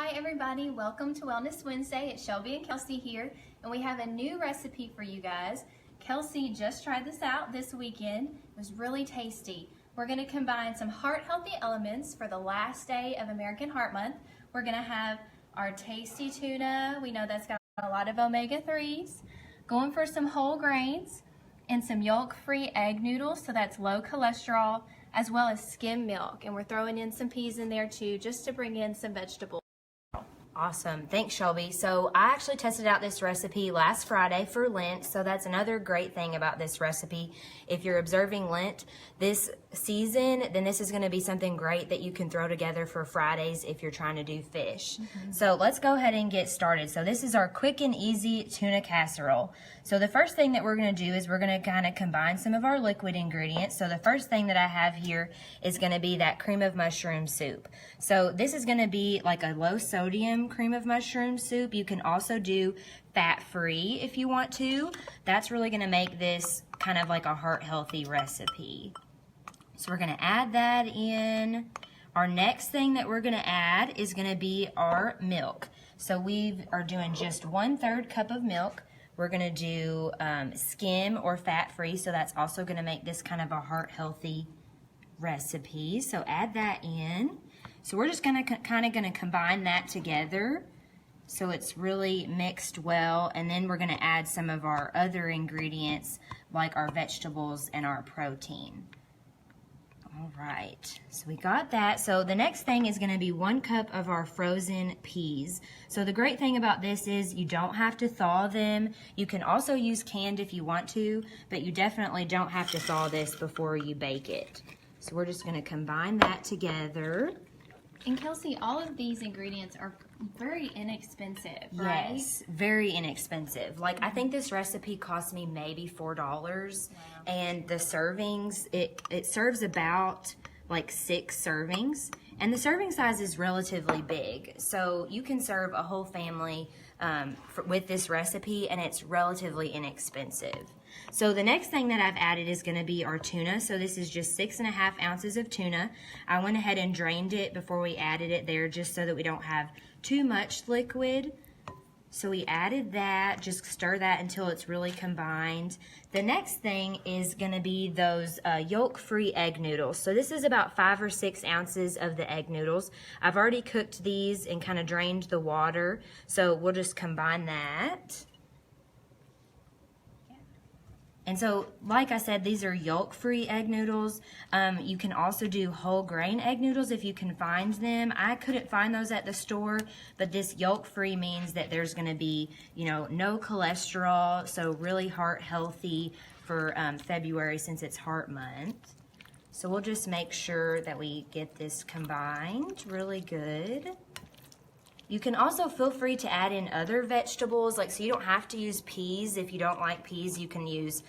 Hi everybody, welcome to Wellness Wednesday. It's Shelby and Kelsey here, and we have a new recipe for you guys. Kelsey just tried this out this weekend. It was really tasty. We're going to combine some heart-healthy elements for the last day of American Heart Month. We're going to have our tasty tuna. We know that's got a lot of omega-3s. Going for some whole grains and some yolk-free egg noodles, so that's low cholesterol, as well as skim milk. And we're throwing in some peas in there too, just to bring in some vegetables. Awesome. Thanks, Shelby. So I actually tested out this recipe last Friday for Lent, so that's another great thing about this recipe. If you're observing Lent this season, then this is going to be something great that you can throw together for Fridays if you're trying to do fish. So let's go ahead and get started. So this is our quick and easy tuna casserole. So the first thing that we're going to do is we're going to kind of combine some of our liquid ingredients. So the first thing that I have here is going to be that cream of mushroom soup. So this is going to be like a low sodium cream of mushroom soup. You can also do fat-free if you want to. That's really going to make this kind of like a heart-healthy recipe. So we're going to add that in. Our next thing that we're going to add is going to be our milk. So we are doing just 1/3 cup of milk. We're going to do skim or fat-free, so that's also going to make this kind of a heart-healthy recipe. So add that in. So we're just going to kind of combine that together so it's really mixed well, and then we're going to add some of our other ingredients like our vegetables and our protein. All right, so we got that. So the next thing is going to be 1 cup of our frozen peas. So the great thing about this is you don't have to thaw them. You can also use canned if you want to, but you definitely don't have to thaw this before you bake it. So we're just going to combine that together. And Kelsey, all of these ingredients are very inexpensive, right? Yes, very inexpensive. Like, I think this recipe cost me maybe $4. Wow. And the servings, it serves about like 6 servings. And the serving size is relatively big. So you can serve a whole family with this recipe, and it's relatively inexpensive. So the next thing that I've added is going to be our tuna. So this is just 6.5 ounces of tuna. I went ahead and drained it before we added it there just so that we don't have too much liquid. So we added that, just stir that until it's really combined. The next thing is going to be those yolk-free egg noodles. So this is about 5 or 6 ounces of the egg noodles. I've already cooked these and kind of drained the water, so we'll just combine that. And so, like I said, these are yolk-free egg noodles. You can also do whole grain egg noodles if you can find them. I couldn't find those at the store, but this yolk-free means that there's going to be, no cholesterol, so really heart healthy for February since it's Heart Month. So we'll just make sure that we get this combined really good. You can also feel free to add in other vegetables, so you don't have to use peas. If you don't like peas, you can use,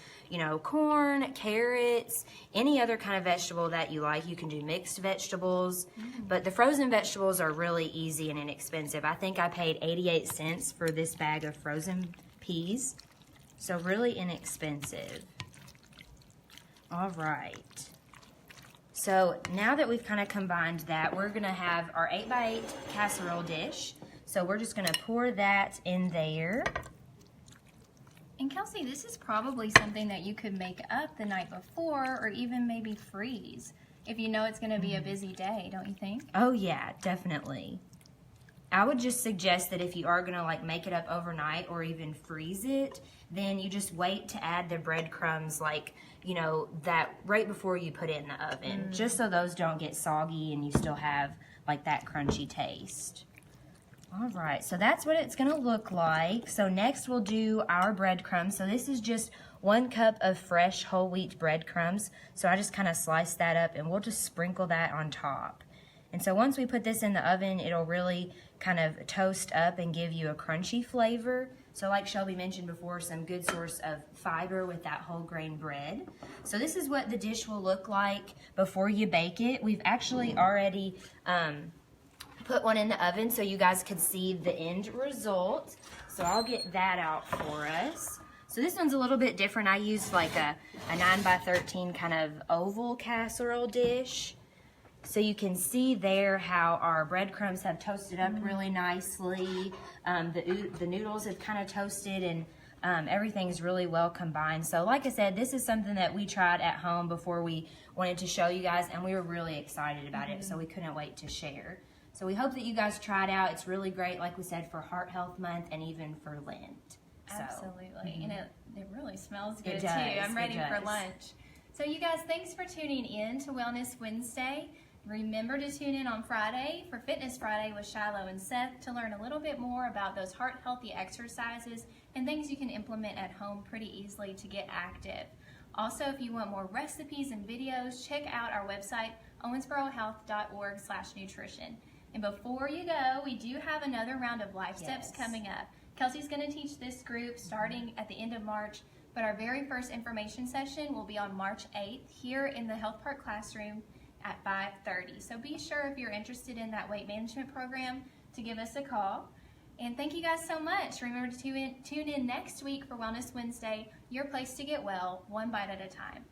corn, carrots, any other kind of vegetable that you like. You can do mixed vegetables, but the frozen vegetables are really easy and inexpensive. I think I paid 88 cents for this bag of frozen peas, so really inexpensive. All right. So now that we've kind of combined that, we're going to have our 8x8 casserole dish. So we're just going to pour that in there. And Kelsey, this is probably something that you could make up the night before or even maybe freeze if you know it's going to be a busy day, don't you think? Oh yeah, definitely. I would just suggest that if you are going to make it up overnight or even freeze it, then you just wait to add the breadcrumbs that right before you put it in the oven, just so those don't get soggy and you still have that crunchy taste. All right, so that's what it's going to look like. So next we'll do our breadcrumbs. So this is just 1 cup of fresh whole wheat breadcrumbs. So I just kind of slice that up and we'll just sprinkle that on top. And so once we put this in the oven, it'll really kind of toast up and give you a crunchy flavor. So like Shelby mentioned before, some good source of fiber with that whole grain bread. So this is what the dish will look like before you bake it. We've actually already put one in the oven so you guys could see the end result. So I'll get that out for us. So this one's a little bit different. I used a 9x13 kind of oval casserole dish. So you can see there how our breadcrumbs have toasted up really nicely. The noodles have kind of toasted, and everything's really well combined. So like I said, this is something that we tried at home before we wanted to show you guys, and we were really excited about it, so we couldn't wait to share. So we hope that you guys try it out. It's really great, like we said, for Heart Health Month and even for Lent. So, Absolutely. And it really smells good It too. does, I'm ready it for does. lunch. So you guys, thanks for tuning in to Wellness Wednesday. Remember to tune in on Friday for Fitness Friday with Shiloh and Seth to learn a little bit more about those heart healthy exercises and things you can implement at home pretty easily to get active. Also, if you want more recipes and videos, check out our website, owensborohealth.org/nutrition. And before you go, we do have another round of Life Steps Yes. coming up. Kelsey's going to teach this group starting at the end of March, but our very first information session will be on March 8th here in the Health Park classroom at 5:30. So be sure, if you're interested in that weight management program, to give us a call. And thank you guys so much. Remember to tune in next week for Wellness Wednesday, your place to get well, one bite at a time.